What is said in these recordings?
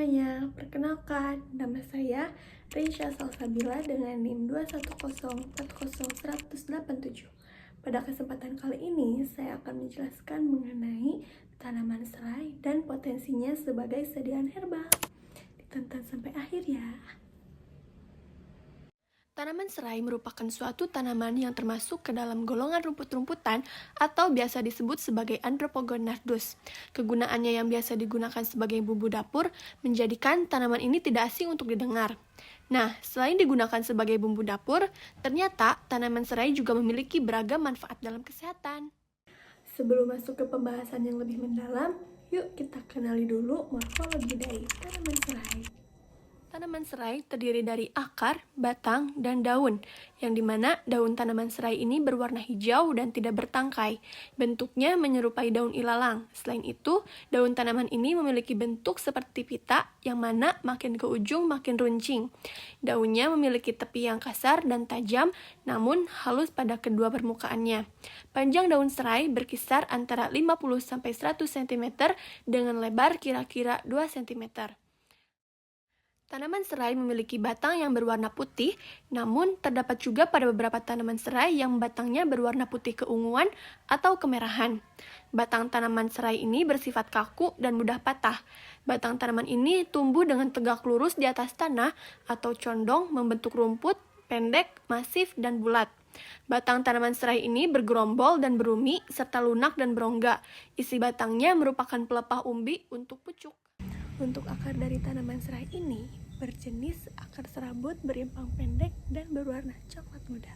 semuanya, perkenalkan, nama saya Reisha Salsabila dengan NIM 210401087. Pada kesempatan kali ini, saya akan menjelaskan mengenai tanaman serai dan potensinya sebagai sediaan herbal. Ditonton sampai akhir ya. Tanaman serai merupakan suatu tanaman yang termasuk ke dalam golongan rumput-rumputan atau biasa disebut sebagai Andropogonardus. Kegunaannya yang biasa digunakan sebagai bumbu dapur menjadikan tanaman ini tidak asing untuk didengar. Nah, selain digunakan sebagai bumbu dapur, ternyata tanaman serai juga memiliki beragam manfaat dalam kesehatan. Sebelum masuk ke pembahasan yang lebih mendalam, yuk kita kenali dulu morfologi dari tanaman serai. Tanaman serai terdiri dari akar, batang, dan daun, yang dimana daun tanaman serai ini berwarna hijau dan tidak bertangkai. Bentuknya menyerupai daun ilalang. Selain itu, daun tanaman ini memiliki bentuk seperti pita, yang mana makin ke ujung makin runcing. Daunnya memiliki tepi yang kasar dan tajam, namun halus pada kedua permukaannya. Panjang daun serai berkisar antara 50-100 cm dengan lebar kira-kira 2 cm. Tanaman serai memiliki batang yang berwarna putih, namun terdapat juga pada beberapa tanaman serai yang batangnya berwarna putih keunguan atau kemerahan. Batang tanaman serai ini bersifat kaku dan mudah patah. Batang tanaman ini tumbuh dengan tegak lurus di atas tanah atau condong membentuk rumput, pendek, masif, dan bulat. Batang tanaman serai ini bergerombol dan berumi, serta lunak dan berongga. Isi batangnya merupakan pelepah umbi untuk pucuk. Untuk akar dari tanaman serai ini berjenis akar serabut berimpang pendek dan berwarna coklat muda.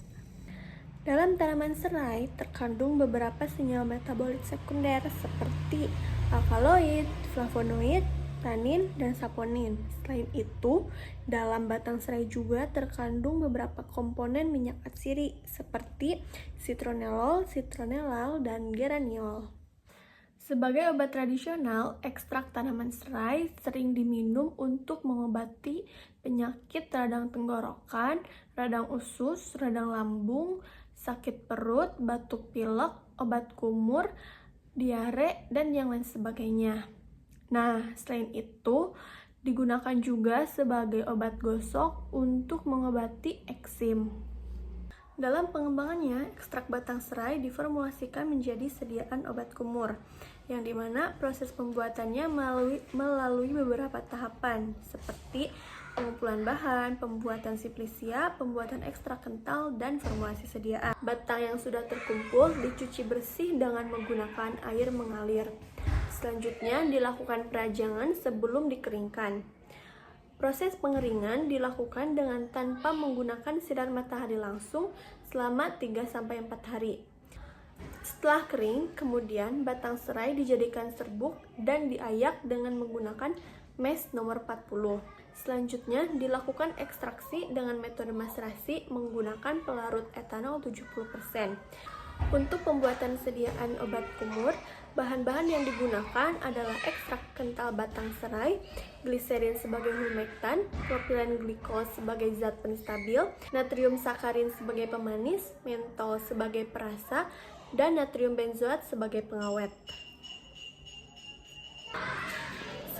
Dalam tanaman serai terkandung beberapa senyawa metabolit sekunder seperti alkaloid, flavonoid, tanin, dan saponin. Selain itu, dalam batang serai juga terkandung beberapa komponen minyak atsiri seperti citronellol, citronellal, dan geraniol. Sebagai obat tradisional, ekstrak tanaman serai sering diminum untuk mengobati penyakit radang tenggorokan, radang usus, radang lambung, sakit perut, batuk pilek, obat kumur, diare, dan yang lain sebagainya. Nah, selain itu, digunakan juga sebagai obat gosok untuk mengobati eksim. Dalam pengembangannya, ekstrak batang serai diformulasikan menjadi sediaan obat kumur, yang dimana proses pembuatannya melalui beberapa tahapan, seperti pengumpulan bahan, pembuatan siplisia, pembuatan ekstrak kental, dan formulasi sediaan. Batang yang sudah terkumpul dicuci bersih dengan menggunakan air mengalir. Selanjutnya dilakukan perajangan sebelum dikeringkan. Proses pengeringan dilakukan dengan tanpa menggunakan sinar matahari langsung selama 3-4 hari. Setelah kering, kemudian batang serai dijadikan serbuk dan diayak dengan menggunakan mes nomor 40. Selanjutnya dilakukan ekstraksi dengan metode maserasi menggunakan pelarut etanol 70%. Untuk pembuatan sediaan obat kumur, bahan-bahan yang digunakan adalah ekstrak kental batang serai, gliserin sebagai humektan, propilen glikol sebagai zat penstabil, natrium sakarin sebagai pemanis, mentol sebagai perasa, dan natrium benzoat sebagai pengawet.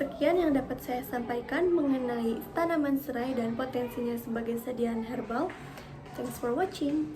Sekian yang dapat saya sampaikan mengenai tanaman serai dan potensinya sebagai sediaan herbal. Thanks for watching.